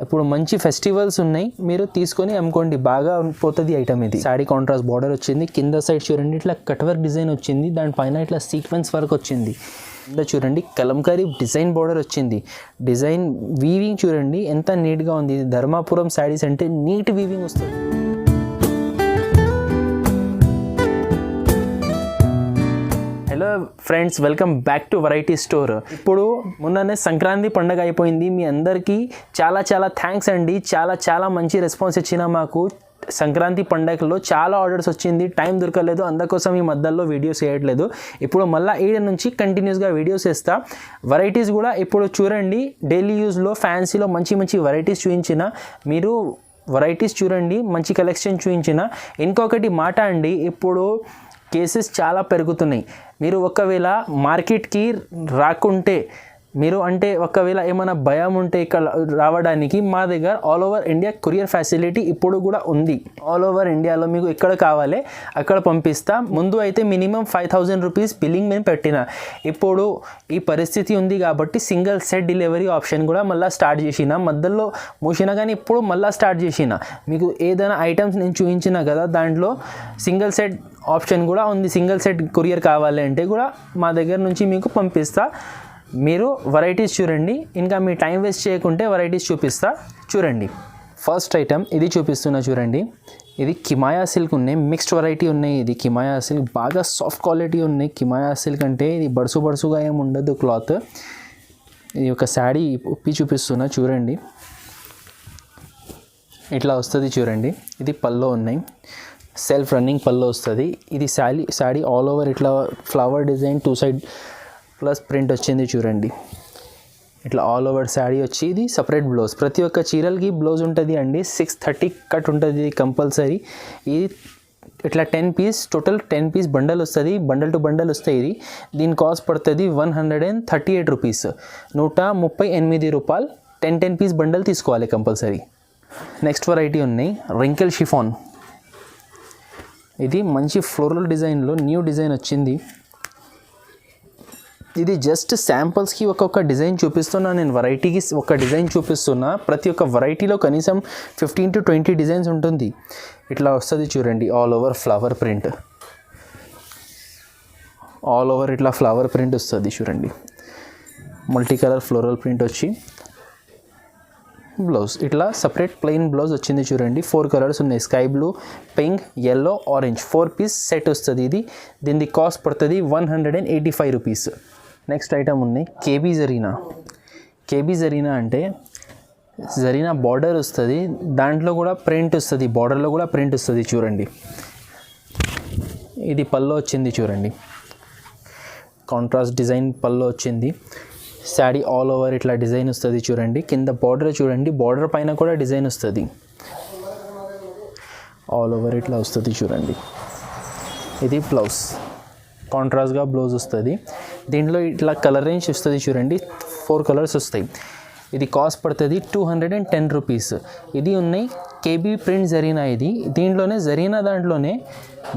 ఇప్పుడు మంచి ఫెస్టివల్స్ ఉన్నాయి, మీరు తీసుకొని అమ్ముకోండి, బాగా పోతుంది ఐటమ్. ఇది శారీ కాంట్రాస్ట్ బార్డర్ వచ్చింది, కింద సైడ్ చూడండి ఇట్లా కట్ వర్క్ డిజైన్ వచ్చింది, దానిపైన ఇట్లా సీక్వెన్స్ వర్క్ వచ్చింది. కింద చూడండి కలంకారీ డిజైన్ బార్డర్ వచ్చింది. డిజైన్ వీవింగ్ చూడండి ఎంత నీట్గా ఉంది. ధర్మాపురం శారీస్ అంటే నీట్ వీవింగ్ వస్తుంది. Hello friends, welcome back to variety store. ఇప్పుడు మొన్ననే సంక్రాంతి పండుగ అయిపోయింది. మీ అందరికీ చాలా చాలా థ్యాంక్స్ అండి. చాలా మంచి రెస్పాన్స్ ఇచ్చిన మాకు. సంక్రాంతి పండగలో చాలా ఆర్డర్స్ వచ్చింది, టైం దొరకలేదు, అందుకోసం ఈ మధ్యలో వీడియోస్ చేయట్లేదు. ఇప్పుడు మళ్ళీ ఈడ నుంచి కంటిన్యూస్గా వీడియోస్ వేస్తా. వెరైటీస్ కూడా ఇప్పుడు చూడండి, డైలీ యూజ్లో ఫ్యాన్సీలో మంచి వెరైటీస్ చూపించిన. మీరు వెరైటీస్ చూడండి, మంచి కలెక్షన్ చూపించిన. ఇంకొకటి మాట అండి, ఇప్పుడు కేసెస్ చాలా పెరుగుతున్నాయి. మీరు ఒకవేళ మార్కెట్కి రాకుంటే, మీరు అంటే ఒకవేళ ఏమైనా భయం ఉంటే ఇక్కడ రావడానికి, మా దగ్గర all over India courier facility ఇప్పుడు కూడా ఉంది. ఆల్ ఓవర్ ఇండియాలో మీకు ఎక్కడ కావాలి అక్కడ పంపిస్తా. ముందు అయితే మినిమం 5,000 రూపీస్ బిల్లింగ్ మేము పెట్టిన. ఇప్పుడు ఈ పరిస్థితి ఉంది కాబట్టి సింగిల్ సెట్ డెలివరీ ఆప్షన్ కూడా మళ్ళీ స్టార్ట్ చేసిన. మధ్యలో మూసిన కానీ ఇప్పుడు మళ్ళీ స్టార్ట్ చేసిన. మీకు ఏదైనా ఐటమ్స్ నేను చూపించిన కదా, దాంట్లో సింగిల్ సెట్ ఆప్షన్ కూడా ఉంది. సింగిల్ సెట్ కొరియర్ కావాలి అంటే కూడా మా దగ్గర నుంచి మీకు పంపిస్తా. మీరు వెరైటీస్ చూడండి, ఇంకా మీ టైం వేస్ట్ చేయకుంటే వెరైటీస్ చూపిస్తా. చూడండి, ఫస్ట్ ఐటమ్ ఇది చూపిస్తున్నా చూడండి. ఇది కిమాయా సిల్క్ ఉన్నాయి, మిక్స్డ్ వెరైటీ ఉన్నాయి. ఇది కిమాయా సిల్క్ బాగా సాఫ్ట్ క్వాలిటీ ఉన్నాయి. కిమాయా సిల్క్ అంటే ఇది బడుసుగా ఏమి ఉండదు క్లాత్. ఇది ఒక శారీ ఉప్పి చూపిస్తున్నా చూడండి, ఇట్లా వస్తుంది చూడండి. ఇది పల్లో ఉన్నాయి, సెల్ఫ్ రన్నింగ్ పల్లో వస్తుంది. ఇది శారీ ఆల్ ఓవర్ ఇట్లా flower design 2 side plus print వచ్చింది చూడండి. ఇట్లా ఆల్ ఓవర్ శారీ వచ్చి ఇది సపరేట్ బ్లౌజ్. ప్రతి ఒక్క చీరలకి బ్లౌజ్ ఉంటుంది అండి. 630 కట్ ఉంటుంది కంపల్సరీ. ఇది ఇట్లా 10 పీస్ టోటల్ 10 పీస్ బండల్ వస్తుంది, బండల్ టు బండల్ వస్తాయి. ఇది దీని కాస్ట్ పడుతుంది 138 రూపీస్, 138 రూపాయలు. 10 పీస్ బండల్ తీసుకోవాలి కంపల్సరీ. నెక్స్ట్ వెరైటీ ఉన్నాయి రింకిల్ షిఫాన్. ఇది మంచి ఫ్లోరల్ డిజైన్లో న్యూ డిజైన్ వచ్చింది. ఇది జస్ట్ శాంపుల్స్కి ఒక్కొక్క డిజైన్ చూపిస్తున్నా నేను. వెరైటీకి ఒక డిజైన్ చూపిస్తున్నా. ప్రతి ఒక్క వెరైటీలో కనీసం 15 to 20 డిజైన్స్ ఉంటుంది. ఇట్లా వస్తుంది చూడండి, all over flower print. All over ఇట్లా ఫ్లవర్ ప్రింట్ వస్తుంది చూడండి. మల్టీ కలర్ ఫ్లోరల్ ప్రింట్ వచ్చి బ్లౌజ్ ఇట్లా సపరేట్ ప్లెయిన్ బ్లౌజ్ వచ్చింది చూడండి. 4 కలర్స్ ఉన్నాయి, sky blue, pink, yellow, orange. 4 piece set వస్తుంది ఇది. దీని కాస్ట్ పడుతుంది 185 రూపీస్. నెక్స్ట్ ఐటమ్ ఉన్నాయి కేబీ జరీనా. కేబీ జరీనా అంటే జరీనా బార్డర్ వస్తుంది, దాంట్లో కూడా ప్రింట్ వస్తుంది, బార్డర్లో కూడా ప్రింట్ వస్తుంది చూడండి. ఇది పల్లో వచ్చింది చూడండి, కాంట్రాస్ట్ డిజైన్ పల్లో వచ్చింది. శారీ ఆల్ ఓవర్ ఇట్లా డిజైన్ వస్తుంది చూడండి. కింద బార్డర్ చూడండి, బార్డర్ పైన కూడా డిజైన్ వస్తుంది. ఆల్ ఓవర్ ఇట్లా వస్తుంది చూడండి. ఇది బ్లౌజ్, కాంట్రాస్ట్గా బ్లౌజ్ వస్తుంది. దీంట్లో ఇట్లా కలర్ రేంజ్ వస్తుంది చూడండి, 4 కలర్స్ వస్తాయి. ఇది కాస్ట్ పడుతుంది 210 రూపీస్. ఇది ఉన్నాయి కేబీ ప్రింట్ జరీనా. ఇది దీంట్లోనే జరీనా దాంట్లోనే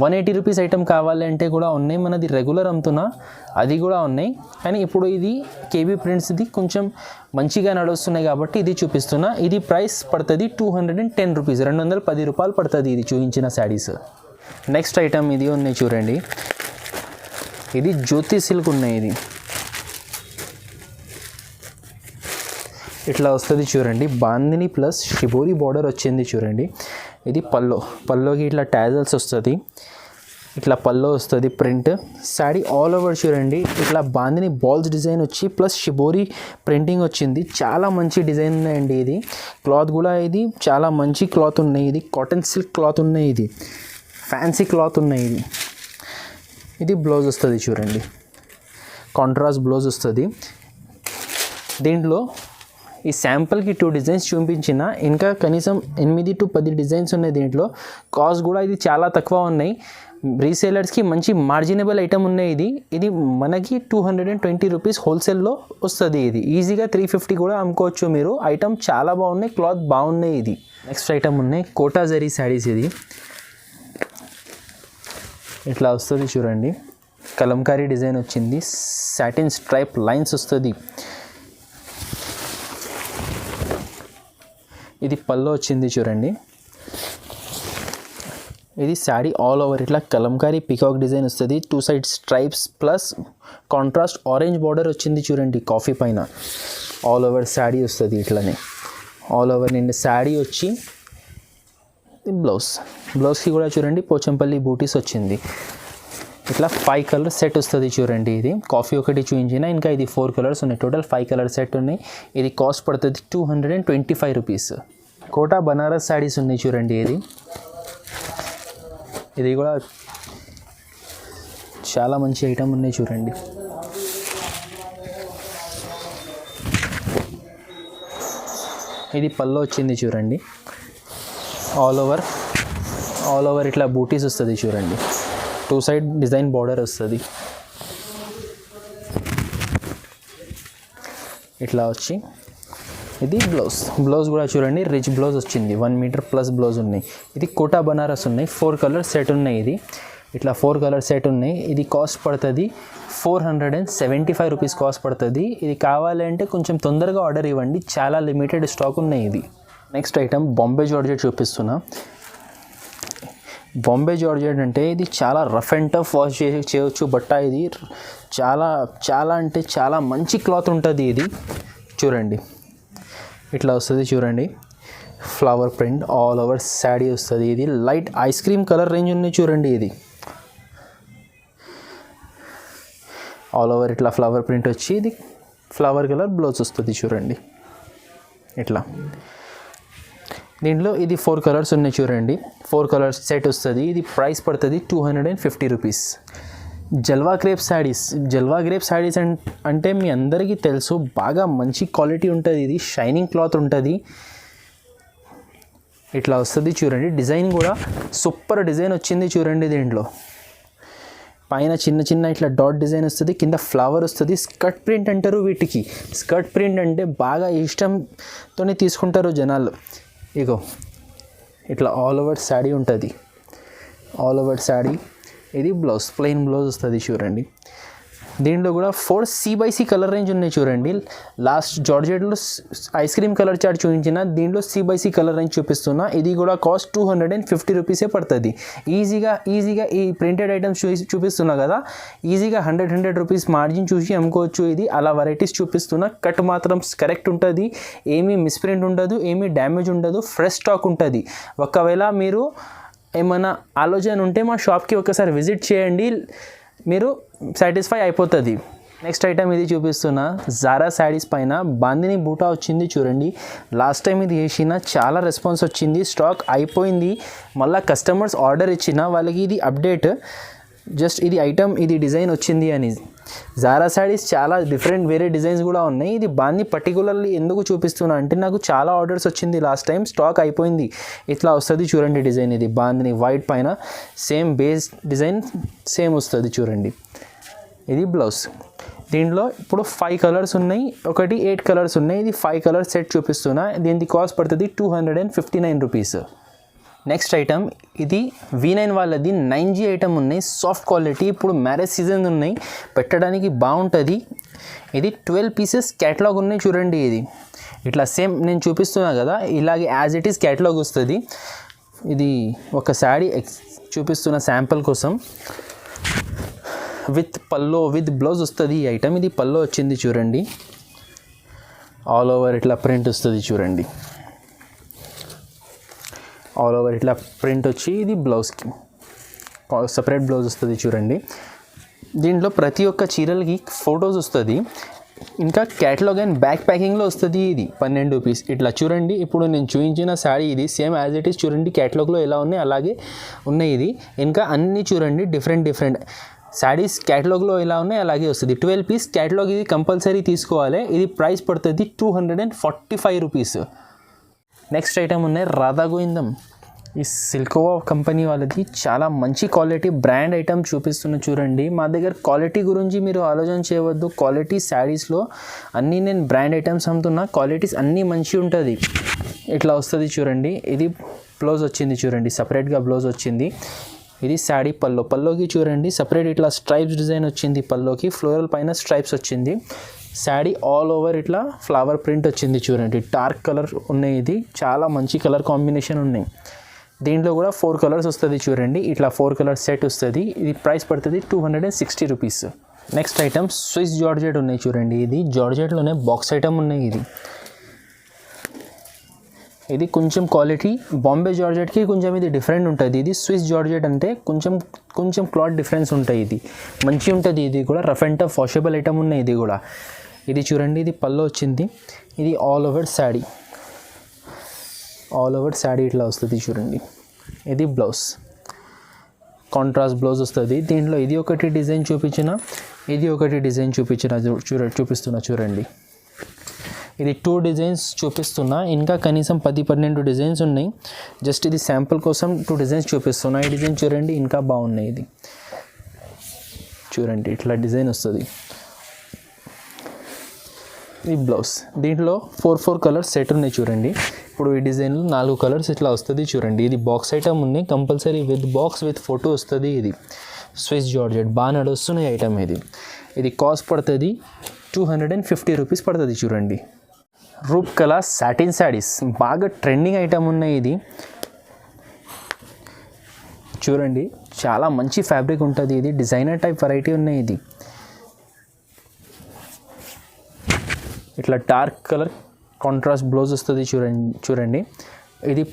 180 రూపీస్ ఐటమ్ కావాలి అంటే కూడా ఉన్నాయి. మనది రెగ్యులర్ అమ్ముతున్నా అది కూడా ఉన్నాయి, కానీ ఇప్పుడు ఇది కేబీ ప్రింట్స్ ఇది కొంచెం మంచిగా నడుస్తున్నాయి కాబట్టి ఇది చూపిస్తున్నా. ఇది ప్రైస్ పడుతుంది 210 రూపీస్, 210 రూపాయలు పడుతుంది ఇది చూపించిన శారీస్. నెక్స్ట్ ఐటమ్ ఇది ఉన్నాయి చూడండి. ఇది జ్యోతి సిల్క్ ఉన్నాయి. ఇది ఇట్లా వస్తుంది చూడండి, బాందిని ప్లస్ షిబోరి బార్డర్ వచ్చింది చూడండి. ఇది పల్లోకి ఇట్లా టాజల్స్ వస్తుంది, ఇట్లా పల్లో వస్తుంది ప్రింట్. శారీ ఆల్ ఓవర్ చూడండి, ఇట్లా బాందిని బాల్స్ డిజైన్ వచ్చి ప్లస్ షిబోరి ప్రింటింగ్ వచ్చింది. చాలా మంచి డిజైన్ ఉన్నాయండి. ఇది క్లాత్ కూడా ఇది చాలా మంచి క్లాత్ ఉన్నాయి. ఇది కాటన్ సిల్క్ క్లాత్ ఉన్నాయి, ఇది ఫ్యాన్సీ క్లాత్ ఉన్నాయి. ఇది బ్లౌజ్ వస్తుంది చూడండి, కాంట్రాస్ట్ బ్లౌజ్ వస్తుంది. దీంట్లో ఈ శాంపుల్కి 2 డిజైన్స్ చూపించిన, ఇంకా కనీసం 8 to 10 డిజైన్స్ ఉన్నాయి దీంట్లో. కాస్ట్ కూడా ఇది చాలా తక్కువ ఉన్నాయి. రీసేలర్స్కి మంచి మార్జినబుల్ ఐటమ్ ఉన్నాయి. ఇది మనకి 220 రూపీస్ హోల్సేల్లో వస్తుంది. ఇది ఈజీగా 350 కూడా అమ్ముకోవచ్చు మీరు. ఐటమ్ చాలా బాగున్నాయి, క్లాత్ బాగున్నాయి. ఇది నెక్స్ట్ ఐటమ్ ఉన్నాయి కోటా జరీ శారీస్. ఇది ఇట్లా వస్తుంది చూడండి, కలంకారీ డిజైన్ వచ్చింది, సాటిన్ స్ట్రైప్ లైన్స్ వస్తుంది. ఇది పళ్ళు వచ్చింది చూడండి. ఇది శారీ ఆల్ ఓవర్ ఇట్లా కలంకారీ పికాక్ డిజైన్ వస్తుంది. 2 side stripes plus contrast orange border వచ్చింది చూడండి కాఫీ పైన. ఆల్ ఓవర్ శారీ వస్తుంది ఇట్లనే. ఆల్ ఓవర్ నిండి శారీ వచ్చి బ్లౌజ్కి కూడా చూడండి పోచంపల్లి బూటీస్ వచ్చింది. ఇట్లా 5 కలర్ సెట్ వస్తుంది చూడండి. ఇది కాఫీ ఒకటి చూపించిన, ఇంకా ఇది 4 కలర్స్ ఉన్నాయి. టోటల్ 5 కలర్ సెట్ ఉన్నాయి. ఇది కాస్ట్ పడుతుంది 225 రూపీస్. కోటా బనారస్ శారీస్ ఉన్నాయి చూడండి. ఇది కూడా చాలా మంచి ఐటమ్ ఉన్నాయి చూడండి. ఇది పళ్ళు వచ్చింది చూడండి. ఆల్ ఓవర్ ఇట్లా బూటీస్ వస్తుంది చూడండి. 2 సైడ్ డిజైన్ బార్డర్ వస్తుంది. ఇట్లా వచ్చి ఇది బ్లౌజ్ కూడా చూడండి రిచ్ బ్లౌజ్ వచ్చింది. 1 మీటర్ ప్లస్ బ్లౌజ్ ఉన్నాయి. ఇది కోటా బనారస్ ఉన్నాయి. 4 కలర్ సెట్ ఉన్నాయి. ఇది ఇట్లా 4 కలర్ సెట్ ఉన్నాయి. ఇది కాస్ట్ పడుతుంది 475 రూపీస్ కాస్ట్ పడుతుంది. ఇది కావాలంటే కొంచెం తొందరగా ఆర్డర్ ఇవ్వండి, చాలా లిమిటెడ్ స్టాక్ ఉన్నాయి. ఇది నెక్స్ట్ ఐటమ్ బాంబే జార్జెట్ చూపిస్తున్నా. బాంబే జార్జెట్ అంటే ఇది చాలా రఫ్ అండ్ టఫ్ వాష్ చేయవచ్చు బట్ట. ఇది చాలా అంటే చాలా మంచి క్లాత్ ఉంటుంది. ఇది చూడండి ఇట్లా వస్తుంది చూడండి. Flower print all over sari వస్తుంది. ఇది light ice cream colour range ఉన్నాయి చూడండి. ఇది ఆల్ ఓవర్ ఇట్లా ఫ్లవర్ ప్రింట్ వచ్చి ఇది ఫ్లవర్ కలర్ బ్లౌజ్ వస్తుంది చూడండి. ఇట్లా దీంట్లో ఇది 4 కలర్స్ ఉన్నాయి చూడండి. 4 కలర్స్ సెట్ వస్తుంది. ఇది ప్రైస్ పడుతుంది 250 రూపీస్. జల్వా క్రేప్ శారీస్ అంటే మీ అందరికీ తెలుసు, బాగా మంచి క్వాలిటీ ఉంటుంది. ఇది షైనింగ్ క్లాత్ ఉంటుంది. ఇట్లా వస్తుంది చూడండి. డిజైన్ కూడా సూపర్ డిజైన్ వచ్చింది చూడండి. దీంట్లో పైన చిన్న ఇట్లా డాట్ డిజైన్ వస్తుంది, కింద ఫ్లవర్ వస్తుంది. స్కర్ట్ ప్రింట్ అంటారు వీటికి. స్కర్ట్ ప్రింట్ అంటే బాగా ఇష్టంతోనే తీసుకుంటారు జనాలు. ఇగో ఇట్లా ఆల్ ఓవర్ శారీ ఉంటుంది. ఆల్ ఓవర్ శారీ ఇది ప్లెయిన్ బ్లౌజ్ వస్తుంది చూడండి. దీంట్లో కూడా 4 C/C కలర్ రేంజ్ ఉన్నాయి చూడండి. లాస్ట్ జార్జెట్లో ఐస్ క్రీమ్ కలర్ చార్ట్ చూపించిన, దీంట్లో C/C కలర్ రేంజ్ చూపిస్తున్నా. ఇది కూడా కాస్ట్ 250 రూపీసే పడుతుంది. ఈజీగా ఈ ప్రింటెడ్ ఐటమ్స్ చూపిస్తున్నా కదా, ఈజీగా 100 రూపీస్ మార్జిన్ చూసి అమ్ముకోవచ్చు. ఇది అలా వెరైటీస్ చూపిస్తున్నా. కట్ మాత్రం కరెక్ట్ ఉంటుంది, ఏమీ మిస్ప్రింట్ ఉండదు, ఏమీ డ్యామేజ్ ఉండదు, ఫ్రెష్ స్టాక్ ఉంటుంది. ఒకవేళ మీరు ఏమైనా ఆలోచన ఉంటే మా షాప్కి ఒకసారి విజిట్ చేయండి, మీరు సాటిస్ఫై అయిపోతుంది. నెక్స్ట్ ఐటమ్ ఇది చూపిస్తున్నా. జారా శారీస్ పైన బాందిని బూటా వచ్చింది చూడండి. లాస్ట్ టైం ఇది వేసిన చాలా రెస్పాన్స్ వచ్చింది. స్టాక్ అయిపోయింది. మళ్ళీ కస్టమర్స్ ఆర్డర్ ఇచ్చిన వాళ్ళకి ఇది అప్డేట్. జస్ట్ ఇది ఐటమ్ ఇది డిజైన్ వచ్చింది అని. జారా శారీస్ చాలా డిఫరెంట్ వేరే డిజైన్స్ కూడా ఉన్నాయి. ఇది బాంది పర్టికులర్లీ ఎందుకు చూపిస్తున్నా అంటే నాకు చాలా ఆర్డర్స్ వచ్చింది లాస్ట్ టైం, స్టాక్ అయిపోయింది. ఇట్లా వస్తుంది చూడండి డిజైన్. ఇది బాందిని వైట్ పైన సేమ్ బేస్ డిజైన్ సేమ్ వస్తుంది చూడండి. ఇది బ్లౌజ్. దీంట్లో ఇప్పుడు 5 కలర్స్ ఉన్నాయి, ఒకటి 8 కలర్స్ ఉన్నాయి. ఇది 5 కలర్ సెట్ చూపిస్తున్నా. దీనికి కాస్ట్ పడుతుంది 259 రూపీస్. నెక్స్ట్ ఐటమ్ ఇది V9 వాళ్ళది 9G ఐటమ్ ఉన్నాయి. Soft quality. ఇప్పుడు మ్యారేజ్ సీజన్ ఉన్నాయి, పెట్టడానికి బాగుంటుంది. ఇది 12 పీసెస్ క్యాటలాగ్ ఉన్నాయి చూడండి. ఇది ఇట్లా సేమ్ నేను చూపిస్తున్నా కదా, ఇలాగే యాజ్ ఇట్ ఈస్ క్యాటలాగ్ వస్తుంది. ఇది ఒక శారీ చూపిస్తున్న శాంపుల్ కోసం. విత్ బ్లౌజ్ వస్తుంది ఈ ఐటమ్. ఇది పల్లో వచ్చింది చూడండి. ఆల్ ఓవర్ ఇట్లా ప్రింట్ వస్తుంది చూడండి. ఆల్ ఓవర్ ఇట్లా ప్రింట్ వచ్చి ఇది బ్లౌజ్కి సపరేట్ బ్లౌజ్ వస్తుంది చూడండి. దీంట్లో ప్రతి ఒక్క చీరలకి ఫొటోస్ వస్తుంది, ఇంకా క్యాటలాగ్ అండ్ బ్యాక్ ప్యాకింగ్లో వస్తుంది. ఇది 12 పీస్. ఇట్లా చూడండి. ఇప్పుడు నేను చూపించిన శారీ ఇది సేమ్ యాజ్ ఇట్ ఈస్ చూడండి. క్యాటలాగ్లో ఎలా ఉన్నాయి అలాగే ఉన్నాయి. ఇది ఇంకా అన్నీ చూడండి డిఫరెంట్ శారీస్ క్యాటలాగ్లో ఎలా ఉన్నాయి అలాగే వస్తుంది. 12 పీస్ క్యాటలాగ్. ఇది కంపల్సరీ తీసుకోవాలి. ఇది ప్రైస్ పడుతుంది 245 రూపీస్. నెక్స్ట్ ఐటమ్ ఉన్నాయి రాధా గోవిందం. ఈ సిల్కోవా కంపెనీ వాళ్ళది చాలా మంచి క్వాలిటీ బ్రాండ్ ఐటమ్ చూపిస్తున్నా చూడండి. మా దగ్గర క్వాలిటీ గురించి మీరు ఆలోచన చేయవద్దు. క్వాలిటీ శారీస్లో అన్నీ నేను బ్రాండ్ ఐటమ్స్ అమ్ముతున్నా. క్వాలిటీస్ అన్నీ మంచి ఉంటుంది. ఇట్లా వస్తుంది చూడండి. ఇది బ్లౌజ్ వచ్చింది చూడండి, సపరేట్గా బ్లౌజ్ వచ్చింది. ఇది శారీ పల్లోకి చూడండి సపరేట్ ఇట్లా స్ట్రైప్స్ డిజైన్ వచ్చింది. పల్లోకి ఫ్లోరల్ పైన స్ట్రైప్స్ వచ్చింది. శారీ ఆల్ ఓవర్ ఇట్లా ఫ్లవర్ ప్రింట్ వచ్చింది చూడండి. డార్క్ కలర్ ఉన్నాయి, ఇది చాలా మంచి కలర్ కాంబినేషన్ ఉన్నాయి. దీంట్లో కూడా 4 కలర్స్ వస్తుంది చూడండి. ఇట్లా 4 కలర్ సెట్ వస్తుంది. ఇది ప్రైస్ పడుతుంది 260 rupees. Next item Swiss georgette ఉన్నాయి చూడండి. ఇది జార్జెట్లోనే బాక్స్ ఐటమ్ ఉన్నాయి. ఇది కొంచెం క్వాలిటీ బాంబే జార్జెట్కి కొంచెం ఇది డిఫరెంట్ ఉంటుంది. ఇది స్విస్ జార్జెట్ అంటే కొంచెం క్లాత్ డిఫరెన్స్ ఉంటాయి. ఇది మంచి ఉంటుంది. ఇది కూడా rough and tough washable item ఉన్నాయి. ఇది కూడా ఇది చూడండి. ఇది పళ్ళు వచ్చింది. ఇది ఆల్ ఓవర్ శారీ ఇట్లా వస్తుంది చూడండి. ఇది బ్లౌజ్ కాంట్రాస్ట్ బ్లౌజ్ వస్తుంది. దీంట్లో ఇది ఒకటి డిజైన్ చూపించిన, ఇది ఒకటి డిజైన్ చూపిస్తున్నా చూడండి. ఇది 2 డిజైన్స్ చూపిస్తున్నా. ఇంకా కనీసం 10-12 డిజైన్స్ ఉన్నాయి. జస్ట్ ఇది శాంపుల్ కోసం 2 డిజైన్స్ చూపిస్తున్నా. ఈ డిజైన్ చూడండి, ఇంకా బాగున్నాయి. ఇది చూడండి, ఇట్లా డిజైన్ వస్తుంది. ఇది బ్లౌజ్. దీంట్లో 4 కలర్స్ సెట్ ఉన్నాయి చూడండి. ఇప్పుడు ఈ డిజైన్లో 4 కలర్స్ ఇట్లా వస్తుంది చూడండి. ఇది బాక్స్ ఐటమ్ ఉన్నాయి, compulsory with box with photo వస్తుంది. ఇది స్విస్ జార్జెట్ బాగా నడుస్తున్నాయి ఐటమ్. ఇది కాస్ట్ పడుతుంది 250 రూపీస్ పడుతుంది చూడండి. రూప్ కలర్ సాటిన్ శారీస్ బాగా ట్రెండింగ్ ఐటమ్ ఉన్నాయి. ఇది చూడండి, చాలా మంచి ఫ్యాబ్రిక్ ఉంటుంది. ఇది డిజైనర్ టైప్ వెరైటీ ఉన్నాయి. ఇది ఇట్లా డార్క్ కలర్ కాంట్రాస్ట్ బ్లౌజ్ వస్తుంది చూడండి. ఇది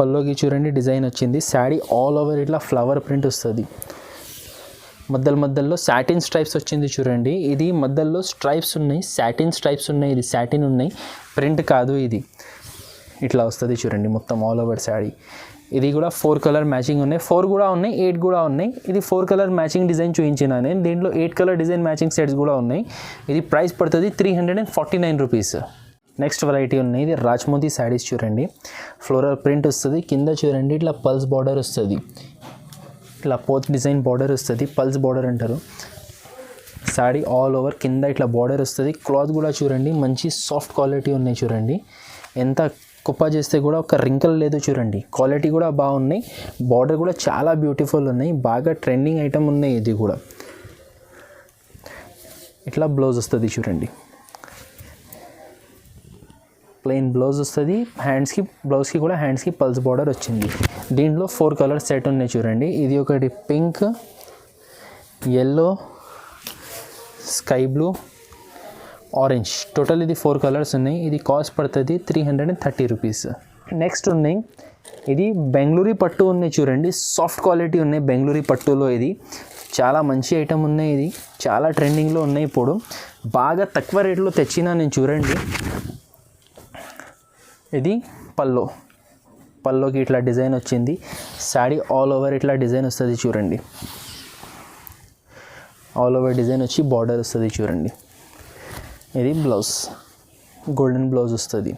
పల్లోకి చూడండి డిజైన్ వచ్చింది. శారీ ఆల్ ఓవర్ ఇట్లా ఫ్లవర్ ప్రింట్ వస్తుంది. మధ్యలో సాటిన్ స్ట్రైప్స్ వచ్చింది చూడండి. ఇది మధ్యలో స్ట్రైప్స్ ఉన్నాయి, సాటిన్ స్ట్రైప్స్ ఉన్నాయి. ఇది సాటిన్ ఉన్నాయి, ప్రింట్ కాదు. ఇది ఇట్లా వస్తుంది చూడండి మొత్తం ఆల్ ఓవర్ శారీ. ఇది కూడా 4 కలర్ మ్యాచింగ్ ఉన్నాయి. 4 కూడా ఉన్నాయి, 8 కూడా ఉన్నాయి. ఇది 4 కలర్ మ్యాచింగ్ డిజైన్ చూపించిన నేను. దీంట్లో 8 కలర్ డిజైన్ మ్యాచింగ్ సెట్స్ కూడా ఉన్నాయి. ఇది ప్రైస్ పడుతుంది 349 రూపీస్. నెక్స్ట్ వెరైటీ ఉన్నాయి. ఇది రాజ్మోతి శారీస్ చూడండి. ఫ్లోరల్ ప్రింట్ వస్తుంది. కింద చూడండి ఇట్లా పల్స్ బార్డర్ వస్తుంది. ఇట్లా పోత్ డిజైన్ బార్డర్ వస్తుంది, పల్స్ బార్డర్ అంటారు. శారీ ఆల్ ఓవర్ కింద ఇట్లా బార్డర్ వస్తుంది. క్లాత్ కూడా చూడండి మంచి సాఫ్ట్ క్వాలిటీ ఉన్నాయి చూడండి. ఎంత కుప్ప చేస్తే కూడా ఒక రింకల్ లేదు చూడండి. క్వాలిటీ కూడా బాగున్నాయి. బార్డర్ కూడా చాలా బ్యూటిఫుల్ ఉన్నాయి. బాగా ట్రెండింగ్ ఐటమ్ ఉన్నాయి. ఇది కూడా ఇట్లా బ్లౌజ్ వస్తుంది చూడండి. ప్లెయిన్ బ్లౌజ్ వస్తుంది. బ్లౌజ్కి కూడా హ్యాండ్స్కి పల్స్ బార్డర్ వచ్చింది. దీంట్లో 4 కలర్ సెట్ ఉన్నాయి చూడండి. ఇది ఒకటి pink, yellow, sky blue, orange. Total ఇది 4 కలర్స్ ఉన్నాయి. ఇది కాస్ట్ పడుతుంది 330 రూపీస్. నెక్స్ట్ ఉన్నాయి. ఇది బెంగళూరు పట్టు ఉన్నాయి చూడండి. సాఫ్ట్ క్వాలిటీ ఉన్నాయి బెంగళూరు పట్టులో. ఇది చాలా మంచి ఐటమ్ ఉన్నాయి. ఇది చాలా ట్రెండింగ్లో ఉన్నాయి. ఇప్పుడు బాగా తక్కువ రేట్లో తెచ్చినా నేను చూడండి. ఇది పల్లోకి ఇట్లా డిజైన్ వచ్చింది. శారీ ఆల్ ఓవర్ ఇట్లా డిజైన్ వస్తుంది చూడండి. ఆల్ ఓవర్ డిజైన్ వచ్చి బార్డర్ వస్తుంది చూడండి. ఇది బ్లౌజ్ గోల్డెన్ బ్లౌజ్ వస్తుంది.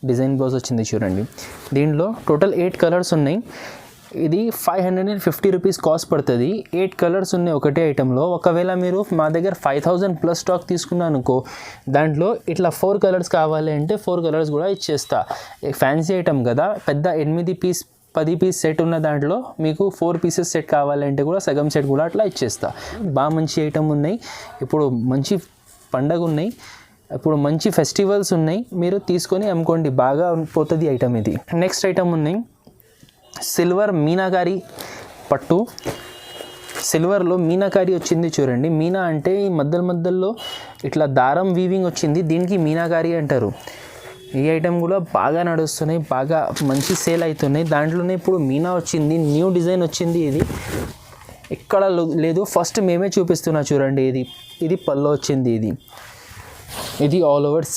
డిజైన్ బ్లౌజ్ వచ్చింది చూడండి. దీంట్లో టోటల్ 8 కలర్స్ ఉన్నాయి. ఇది 550 రూపీస్ కాస్ట్ పడుతుంది. 8 కలర్స్ ఉన్నాయి ఒకటే ఐటెంలో. ఒకవేళ మీరు మా దగ్గర 5000 ప్లస్ స్టాక్ తీసుకున్నాను అనుకో, దాంట్లో ఇట్లా 4 కలర్స్ కావాలి అంటే 4 కలర్స్ కూడా ఇచ్చేస్తా. ఫ్యాన్సీ ఐటమ్ కదా, పెద్ద 8 పీస్ 10 పీస్ సెట్ ఉన్న దాంట్లో మీకు 4 పీసెస్ సెట్ కావాలంటే కూడా సగం సెట్ కూడా అట్లా ఇచ్చేస్తా. బాగా మంచి ఐటమ్ ఉన్నాయి. ఇప్పుడు మంచి పండగ ఉన్నాయి, ఇప్పుడు మంచి ఫెస్టివల్స్ ఉన్నాయి. మీరు తీసుకొని అమ్ముకోండి, బాగా పోతుంది ఐటమ్ ఇది. నెక్స్ట్ ఐటమ్ ఉన్నాయి సిల్వర్ మీనాకారి పట్టు. సిల్వర్లో మీనాకారి వచ్చింది చూడండి. మీనా అంటే ఈ మధ్యలో ఇట్లా దారం వీవింగ్ వచ్చింది, దీనికి మీనాకారి అంటారు. ఈ ఐటమ్ కూడా బాగా నడుస్తున్నాయి, బాగా మంచి సేల్ అవుతున్నాయి. దాంట్లోనే ఇప్పుడు మీనా వచ్చింది, న్యూ డిజైన్ వచ్చింది. ఇది ఎక్కడ లేదు, ఫస్ట్ మేమే చూపిస్తున్నా చూడండి. ఇది పళ్ళు వచ్చింది. ఇది all over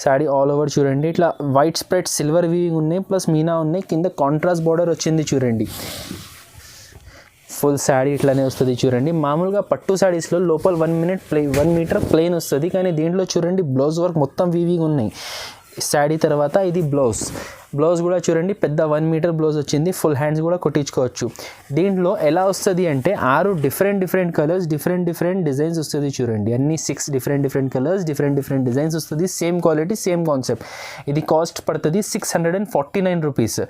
sari all over చూడండి. ఇట్లా వైట్ స్ప్రెడ్ సిల్వర్ వీవింగ్ ఉన్నాయి, ప్లస్ మీనా ఉన్నాయి. కింద కాంట్రాస్ట్ బార్డర్ వచ్చింది చూడండి. ఫుల్ శారీ ఇట్లానే వస్తుంది చూడండి. మామూలుగా పట్టు శారీస్లో లోపల 1 మీటర్ ప్లెయిన్ వస్తుంది, కానీ దీంట్లో చూడండి బ్లౌజ్ వర్క్ మొత్తం వీవింగ్ ఉన్నాయి. శారీ తర్వాత ఇది బ్లౌజ్. బ్లౌజ్ కూడా చూడండి పెద్ద 1 మీటర్ బ్లౌజ్ వచ్చింది, ఫుల్ హ్యాండ్స్ కూడా కొట్టించుకోవచ్చు. దీంట్లో ఎలా వస్తుంది అంటే 6 డిఫరెంట్ కలర్స్, డిఫరెంట్ డిజైన్స్ వస్తుంది చూడండి. అన్ని 6 డిఫరెంట్ కలర్స్, డిఫరెంట్ డిజైన్స్ వస్తుంది. Same quality, same concept. ఇది కాస్ట్ పడుతుంది 649 రూపీస్.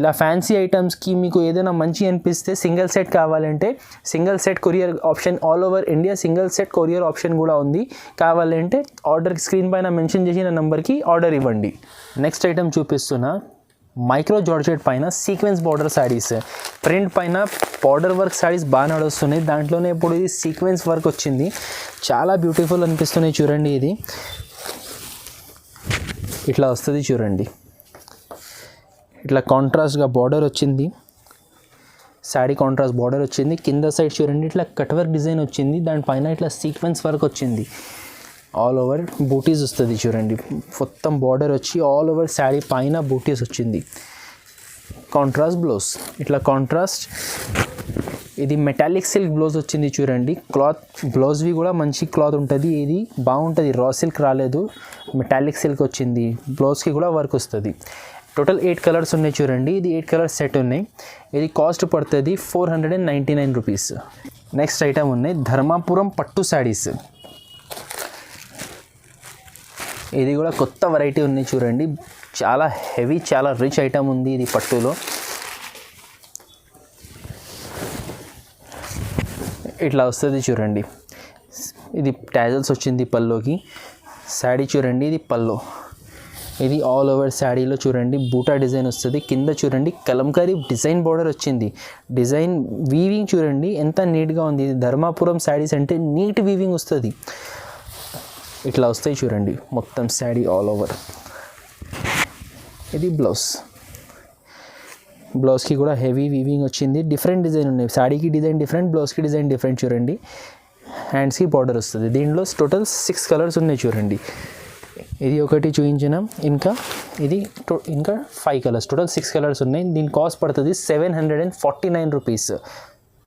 ఇలా ఫ్యాన్సీ ఐటమ్స్కి మీకు ఏదైనా మంచి అనిపిస్తే సింగిల్ సెట్ కావాలంటే single set courier option, all over India single set courier option కూడా ఉంది. కావాలంటే ఆర్డర్ స్క్రీన్ పైన మెన్షన్ చేసిన నెంబర్కి ఆర్డర్ ఇవ్వండి. నెక్స్ట్ ఐటమ్ చూపిస్తున్నా, మైక్రో జార్జెట్ పైన సీక్వెన్స్ బార్డర్ శారీస్. ప్రింట్ పైన బార్డర్ వర్క్ శారీస్ బాగా నడుస్తున్నాయి. దాంట్లోనే ఇప్పుడు ఇది సీక్వెన్స్ వర్క్ వచ్చింది, చాలా బ్యూటిఫుల్ అనిపిస్తున్నాయి చూడండి. ఇది ఇట్లా వస్తుంది చూడండి, ఇట్లా కాంట్రాస్ట్గా బార్డర్ వచ్చింది, శారీ కాంట్రాస్ట్ బార్డర్ వచ్చింది. కింద సైడ్ చూడండి ఇట్లా కట్ వర్క్ డిజైన్ వచ్చింది, దానిపైన ఇట్లా సీక్వెన్స్ వర్క్ వచ్చింది. ఆల్ ఓవర్ బూటీస్ వస్తుంది చూడండి, మొత్తం బార్డర్ వచ్చి ఆల్ ఓవర్ శారీ పైన బూటీస్ వచ్చింది. కాంట్రాస్ట్ బ్లౌజ్, ఇట్లా కాంట్రాస్ట్. ఇది మెటాలిక్ సిల్క్ బ్లౌజ్ వచ్చింది చూడండి. క్లాత్ బ్లౌజ్వి కూడా మంచి క్లాత్ ఉంటుంది, ఇది బాగుంటుంది. రా సిల్క్ రాలేదు, మెటాలిక్ సిల్క్ వచ్చింది. బ్లౌజ్కి కూడా వర్క్ వస్తుంది. టోటల్ 8 కలర్స్ ఉన్నాయి చూడండి. ఇది 8 కలర్స్ సెట్ ఉన్నాయి. ఇది కాస్ట్ పడుతుంది 499 రూపీస్. నెక్స్ట్ ఐటమ్ ఉన్నాయి ధర్మాపురం పట్టు శారీస్. ఇది కూడా కొత్త వెరైటీ ఉన్నాయి చూడండి, చాలా హెవీ, చాలా రిచ్ ఐటమ్ ఉంది ఇది పట్టులో. ఇట్లా వస్తుంది చూడండి. ఇది టాజల్స్ వచ్చింది పల్లోకి. శారీ చూడండి, ఇది పల్లో. ఇది ఆల్ ఓవర్ శారీలో చూడండి బూటా డిజైన్ వస్తుంది. కింద చూడండి కలంకారీ డిజైన్ బార్డర్ వచ్చింది. డిజైన్ వీవింగ్ చూడండి ఎంత నీట్గా ఉంది. ఇది ధర్మాపురం శారీస్ అంటే నీట్ వీవింగ్ వస్తుంది. ఇట్లా వస్తాయి చూడండి మొత్తం శారీ ఆల్ ఓవర్. ఇది బ్లౌజ్. బ్లౌజ్కి కూడా హెవీ వీవింగ్ వచ్చింది. డిఫరెంట్ డిజైన్ ఉన్నాయి. శారీకి డిజైన్ డిఫరెంట్, బ్లౌజ్కి డిజైన్ డిఫరెంట్ చూడండి. హ్యాండ్స్కి బార్డర్ వస్తుంది. దీంట్లో టోటల్ 6 కలర్స్ ఉన్నాయి చూడండి. ఇది ఒకటి చూపించిన, ఇంకా ఇది ఇంకా 5 కలర్స్, టోటల్ 6 కలర్స్ ఉన్నాయి. దీని కాస్ట్ పడుతుంది 749 రూపీస్.